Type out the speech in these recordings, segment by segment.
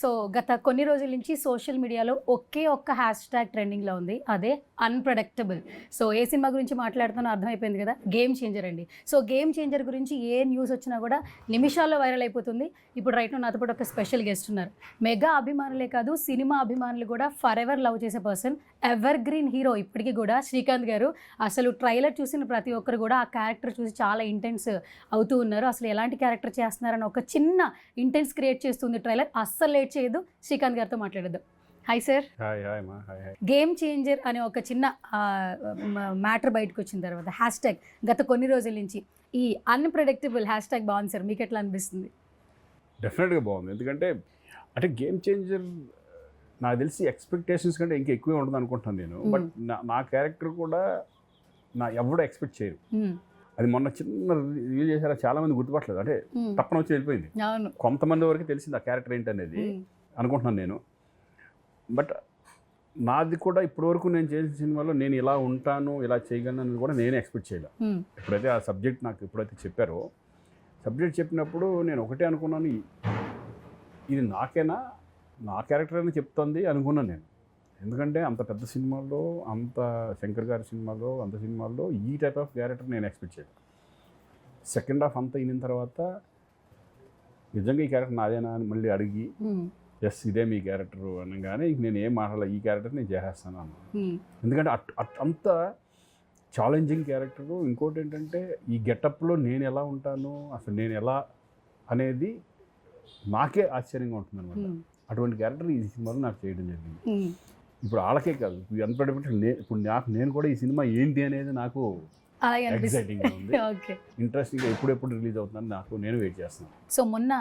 So గత కొన్ని రోజుల నుంచి సోషల్ మీడియాలో ఒకే ఒక్క హ్యాష్ ట్యాగ్ ట్రెండింగ్లో ఉంది, అదే అన్ప్రెడిక్టబుల్. సో ఏ సినిమా గురించి మాట్లాడుతానో అర్థమైపోయింది కదా, గేమ్ చేంజర్ అండి. సో గేమ్ చేంజర్ గురించి ఏ న్యూస్ వచ్చినా కూడా నిమిషాల్లో వైరల్ అయిపోతుంది. ఇప్పుడు రైట్ నాతో పాటు ఒక స్పెషల్ గెస్ట్ ఉన్నారు. మెగా అభిమానులే కాదు, సినిమా అభిమానులు కూడా ఫర్ ఎవర్ లవ్ చేసే పర్సన్, ఎవర్ గ్రీన్ హీరో ఇప్పటికీ కూడా శ్రీకాంత్ గారు. అసలు ట్రైలర్ చూసిన ప్రతి ఒక్కరు కూడా ఆ క్యారెక్టర్ చూసి చాలా ఇంటెన్స్ అవుతూ ఉన్నారు. అసలు ఎలాంటి క్యారెక్టర్ చేస్తున్నారని ఒక చిన్న ఇంటెన్స్ క్రియేట్ చేస్తుంది ట్రైలర్. అస్సలు లేట్ చేయదు, శ్రీకాంత్ గారితో మాట్లాడేద్దాం. Hi sir. గేమ్ చేంజర్ అనే ఒక చిన్న మ్యాటర్ బయటకు వచ్చిన తర్వాత హ్యాష్ ట్యాగ్ గత కొన్ని రోజుల నుంచి ఈ అన్ప్రెడిక్టబుల్ హ్యాష్ ట్యాగ్ బాగుంది సార్, మీకు ఎట్లా అనిపిస్తుంది? డెఫినెట్గా బాగుంది. ఎందుకంటే అంటే గేమ్ చేంజర్ నాకు తెలిసి ఎక్స్పెక్టేషన్స్ కంటే ఇంకా ఎక్కువే ఉంటుంది అనుకుంటాను నేను. బట్ నా క్యారెక్టర్ కూడా ఎవడో ఎక్స్పెక్ట్ చేయరు. అది మొన్న చిన్న రివ్యూ చేశారా, చాలా మంది గుర్తుపట్టలేదు. అంటే తప్పన వచ్చి వెళ్ళిపోయింది. కొంతమంది వరకు తెలిసింది ఆ క్యారెక్టర్ ఏంటనేది అనుకుంటున్నాను నేను. బట్ నాది కూడా ఇప్పటివరకు నేను చేసిన సినిమాలో నేను ఇలా ఉంటాను, ఇలా చేయగలను అనేది కూడా నేనే ఎక్స్పెక్ట్ చేయలేదు. ఎప్పుడైతే ఆ సబ్జెక్ట్ నాకు ఎప్పుడైతే చెప్పారో, సబ్జెక్ట్ చెప్పినప్పుడు నేను ఒకటే అనుకున్నాను, ఇది నాకేనా, నా క్యారెక్టర్ అని చెప్తుంది అనుకున్నాను నేను. ఎందుకంటే అంత పెద్ద సినిమాల్లో, అంత శంకర్ గారి సినిమాలో, అంత సినిమాల్లో ఈ టైప్ ఆఫ్ క్యారెక్టర్ నేను ఎక్స్పెక్ట్ చేయలేదు. సెకండ్ హాఫ్ అంతా అయిన తర్వాత నిజంగా ఈ క్యారెక్టర్ నాదేనా అని మళ్ళీ అడిగి, ఎస్ ఇదే మీ క్యారెక్టర్ అనగానే ఇంక నేను ఏం మాట్లాడాలి, ఈ క్యారెక్టర్ నేను చేసేస్తాను అన్నాను. ఎందుకంటే అంత ఛాలెంజింగ్ క్యారెక్టరు. ఇంకోటి ఏంటంటే ఈ గెటప్లో నేను ఎలా ఉంటాను, అసలు నేను ఎలా అనేది నాకే ఆశ్చర్యంగా ఉంటుంది అనమాట. అటువంటి క్యారెక్టర్ ఈ సినిమాలో నాకు చేయడం జరిగింది. ఇప్పుడు వాళ్ళకే కాదు, అన్ప్రెడిక్టబుల్ ఇప్పుడు నేను కూడా ఈ సినిమా ఏంటి అనేది నాకు ఎక్సైటింగ్గా ఉంది, ఇంట్రెస్టింగ్గా ఎప్పుడెప్పుడు రిలీజ్ అవుతుందని నేను వెయిట్ చేస్తున్నాను. సో మొన్న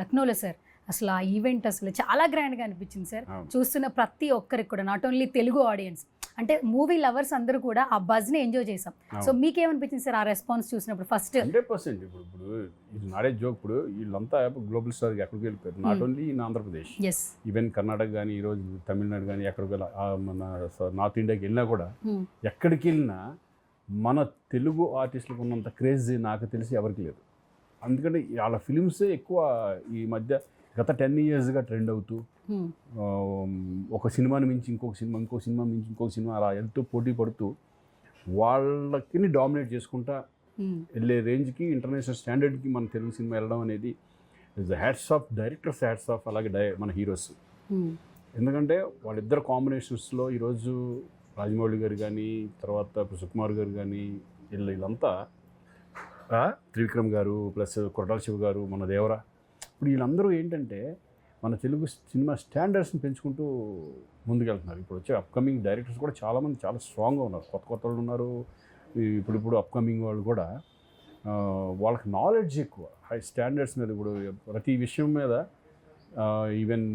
లక్నోలో సార్ అసలు ఆ ఈవెంట్ అసలు చాలా గ్రాండ్గా అనిపించింది సార్. చూస్తున్న ప్రతి ఒక్కరికి కూడా, నాట్ ఓన్లీ తెలుగు ఆడియన్స్, అంటే మూవీ లవర్స్ అందరూ కూడా ఆ బజ్ని ఎంజాయ్ చేసాం. సో మీకేమనిపించింది సార్ ఆ రెస్పాన్స్ చూసినప్పుడు? ఫస్ట్ 100% ఇప్పుడు ఇది నాడే జోక్. ఇప్పుడు వీళ్ళంతా గ్లోబల్ స్టార్కి ఎక్కడికి వెళ్ళిపోయారు, not only in Andhra Pradesh, even Karnataka కానీ, ఈరోజు తమిళనాడు కానీ, ఎక్కడికి వెళ్ళి మన నార్త్ ఇండియాకి వెళ్ళినా కూడా, ఎక్కడికి వెళ్ళినా మన తెలుగు ఆర్టిస్టులకు ఉన్నంత క్రేజ్ నాకు తెలిసి ఎవరికి లేదు. ఎందుకంటే వాళ్ళ ఫిలిమ్సే ఎక్కువ ఈ మధ్య గత 10 yearsగా ట్రెండ్ అవుతూ, ఒక సినిమాని మించి ఇంకొక సినిమా, ఇంకొక సినిమా మించి ఇంకొక సినిమా అలా ఎంతో పోటీ పడుతూ వాళ్ళకి డామినేట్ చేసుకుంటా వెళ్ళే రేంజ్కి, ఇంటర్నేషనల్ స్టాండర్డ్కి మన తెలుగు సినిమా వెళ్ళడం అనేది is hats off directors, hats off అలాగే మన హీరోస్. ఎందుకంటే వాళ్ళిద్దరు కాంబినేషన్స్లో ఈరోజు రాజమౌళి గారు కానీ, తర్వాత సుకుమార్ గారు కానీ, వీళ్ళంతా, త్రివిక్రమ్ గారు ప్లస్ కొరటాల శివ గారు, మన దేవరా, ఇప్పుడు వీళ్ళందరూ ఏంటంటే మన తెలుగు సినిమా స్టాండర్డ్స్ని పెంచుకుంటూ ముందుకెళ్తున్నారు. ఇప్పుడు వచ్చే అప్కమింగ్ డైరెక్టర్స్ కూడా చాలామంది చాలా స్ట్రాంగ్గా ఉన్నారు, కొత్త వాళ్ళు ఉన్నారు. ఇప్పుడు అప్కమింగ్ వాళ్ళు కూడా వాళ్ళకి నాలెడ్జ్ ఎక్కువ, హై స్టాండర్డ్స్ మీద, ఇప్పుడు ప్రతి విషయం మీద, ఈవెన్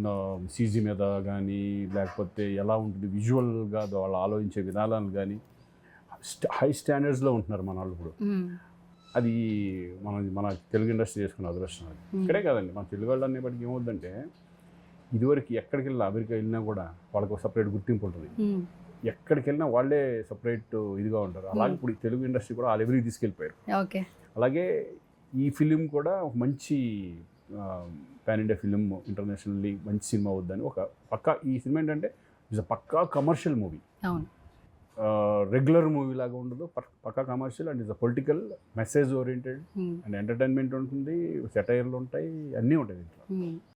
సీజీ మీద కానీ, లేకపోతే ఎలా ఉంటుంది విజువల్గా వాళ్ళు ఆలోచించే విధానాలు కానీ హై స్టాండర్డ్స్లో ఉంటున్నారు మన వాళ్ళు ఇప్పుడు. అది మన తెలుగు ఇండస్ట్రీ చేసుకున్న అదృష్టం. అది ఇక్కడే కాదండి, మన తెలుగు వాళ్ళు అనేప్పటికీ ఏమవుతుందంటే, ఇదివరకు ఎక్కడికి వెళ్ళినా, అమెరికా వెళ్ళినా కూడా వాళ్ళకి సపరేట్ గుర్తింపు ఉంటుంది. ఎక్కడికి వెళ్ళినా వాళ్ళే సపరేట్ ఇదిగా ఉంటారు. అలాగే ఇప్పుడు తెలుగు ఇండస్ట్రీ కూడా ఆ లెవెల్కి తీసుకెళ్ళిపోయారు. అలాగే ఈ ఫిలిం కూడా ఒక మంచి పాన్ ఇండియా ఫిలిం, ఇంటర్నేషనల్లీ మంచి సినిమా అవుద్దని ఒక పక్కా, ఈ సినిమా ఏంటంటే ఇట్స్ పక్కా కమర్షియల్ మూవీ, రెగ్యులర్ మూవీ లాగా ఉండదు, పక్కా commercial. And is a political message oriented and entertainment ఉంటుంది, సెటైర్లు ఉంటాయి, అన్నీ ఉంటాయి దీంట్లో.